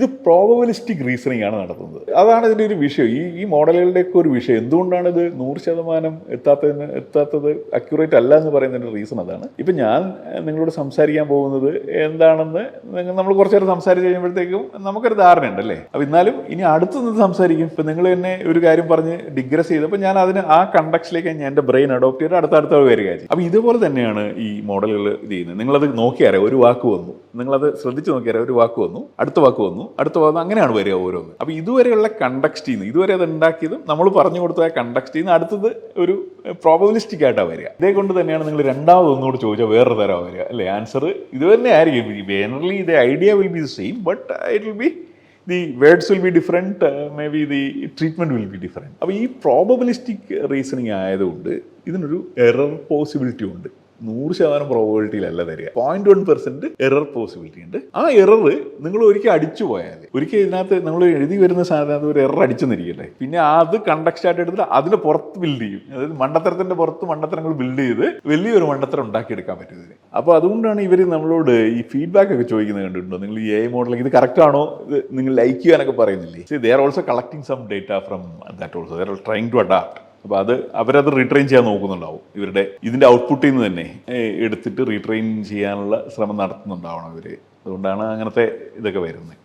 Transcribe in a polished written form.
ഇത് probabilistic reasoning ആണ് നടത്തുന്നത്. അതാണ് ഇതിൻ്റെ ഒരു വിഷയം. ഈ മോഡലുകളുടെയൊക്കെ ഒരു വിഷയം. എന്തുകൊണ്ടാണ് ഇത് 100% എത്താത്തത് അക്യുറേറ്റ് അല്ല എന്ന് പറയുന്നതിൻ്റെ റീസൺ അതാണ്. ഇപ്പം ഞാൻ നിങ്ങളോട് സംസാരിക്കാൻ പോകുന്നത് എന്താണെന്ന് നമ്മൾ കുറച്ചു നേരം സംസാരിച്ച് കഴിയുമ്പോഴത്തേക്കും നമുക്കൊരു ധാരണ ഉണ്ടല്ലേ. അപ്പം എന്നാലും ഇനി അടുത്തുനിന്ന് സംസാരിക്കും. ഇപ്പം നിങ്ങൾ തന്നെ ഒരു കാര്യം പറഞ്ഞ് ഡിഗ്രസ് ചെയ്തപ്പോൾ ഞാൻ അതിന് ആ കണ്ടക്സ്റ്റിലേക്ക് ഞാൻ എൻ്റെ ബ്രെയിൻ അഡോപ്റ്റ് ചെയ്ത് അടുത്ത വരിക. അപ്പം ഇതുപോലെ തന്നെയാണ് ഈ മോഡലുകൾ ഇത് ചെയ്യുന്നത്. നിങ്ങളത് നോക്കിയാറേ ഒരു വാക്ക് വന്നു, നിങ്ങളത് ശ്രദ്ധിച്ച് നോക്കിയാറേ ഒരു വാക്ക് വന്നു, അടുത്ത വാക്ക് വന്നു, അങ്ങനെയാണ് വരിക ഓരോന്ന്. അപ്പൊ ഇതുവരെയുള്ള കണ്ടക്സ്റ്റിൽ നിന്ന് ഇതുവരെ അത് ഉണ്ടാക്കിയതും നമ്മൾ പറഞ്ഞു കൊടുത്ത കണ്ടക്സ്റ്റിൽ നിന്ന് അടുത്തത് ഒരു പ്രോബബിലിസ്റ്റിക് ആയിട്ടാണ് വരിക. ഇതേ കൊണ്ട് തന്നെയാണ് നിങ്ങൾ രണ്ടാമതൊന്നുകൂടി ചോദിച്ചാൽ വേറൊരു തരം വരിക അല്ലേ. ആൻസർ ഇത് തന്നെ ആയിരിക്കും. Generally the idea will be the same, but it will be the words will be different, maybe the treatment will be different. അപ്പോൾ ഈ പ്രോബബിലിസ്റ്റിക് റീസണിങ് ആയതുകൊണ്ട് ഇതിനൊരു എറർ പോസിബിലിറ്റി ഉണ്ട്. 100% പ്രോബബിലിറ്റിയിലല്ല തരിക. 0.1% എറർ പോസിബിലിറ്റി ഉണ്ട്. ആ എറർ നിങ്ങൾ ഒരിക്കൽ അടിച്ചു പോയാൽ, ഒരിക്കൽ ഇതിനകത്ത് നമ്മൾ എഴുതി വരുന്ന സാധനത്ത് ഒരു എറർ അടിച്ചെന്നിരിക്കട്ടെ, പിന്നെ അത് കണ്ടക്സ്റ്റ് ആയിട്ട് എടുത്തിട്ട് അതിന്റെ പുറത്ത് ബിൽഡ് ചെയ്യും. അതായത് മണ്ടത്തരത്തിന്റെ പുറത്ത് മണ്ടത്തരങ്ങൾ ബിൽഡ് ചെയ്ത് വലിയൊരു മണ്ടത്തരം ഉണ്ടാക്കിയെടുക്കാൻ പറ്റുന്നത്. അപ്പോൾ അതുകൊണ്ടാണ് ഇവർ നമ്മളോട് ഈ ഫീഡ്ബാക്ക് ഒക്കെ ചോദിക്കുന്നത് കണ്ടിട്ടുണ്ടോ. നിങ്ങൾ ഈ AI മോഡലിംഗ് ഇത് കറക്റ്റ് ആണോ, ഇത് നിങ്ങൾ ലൈക്ക് ചെയ്യാനൊക്കെ പറയുന്നില്ലേ. They are also collecting some data from that also. They are trying to adapt. അപ്പോൾ അവരത് റീട്രെയിൻ ചെയ്യാൻ നോക്കുന്നുണ്ടാവും. ഇതിൻ്റെ ഔട്ട്പുട്ടിൽ നിന്ന് തന്നെ എടുത്തിട്ട് റീട്രെയിൻ ചെയ്യാനുള്ള ശ്രമം നടത്തുന്നുണ്ടാവണം ഇവർ. അതുകൊണ്ടാണ് അങ്ങനത്തെ ഇതൊക്കെ വരുന്നത്.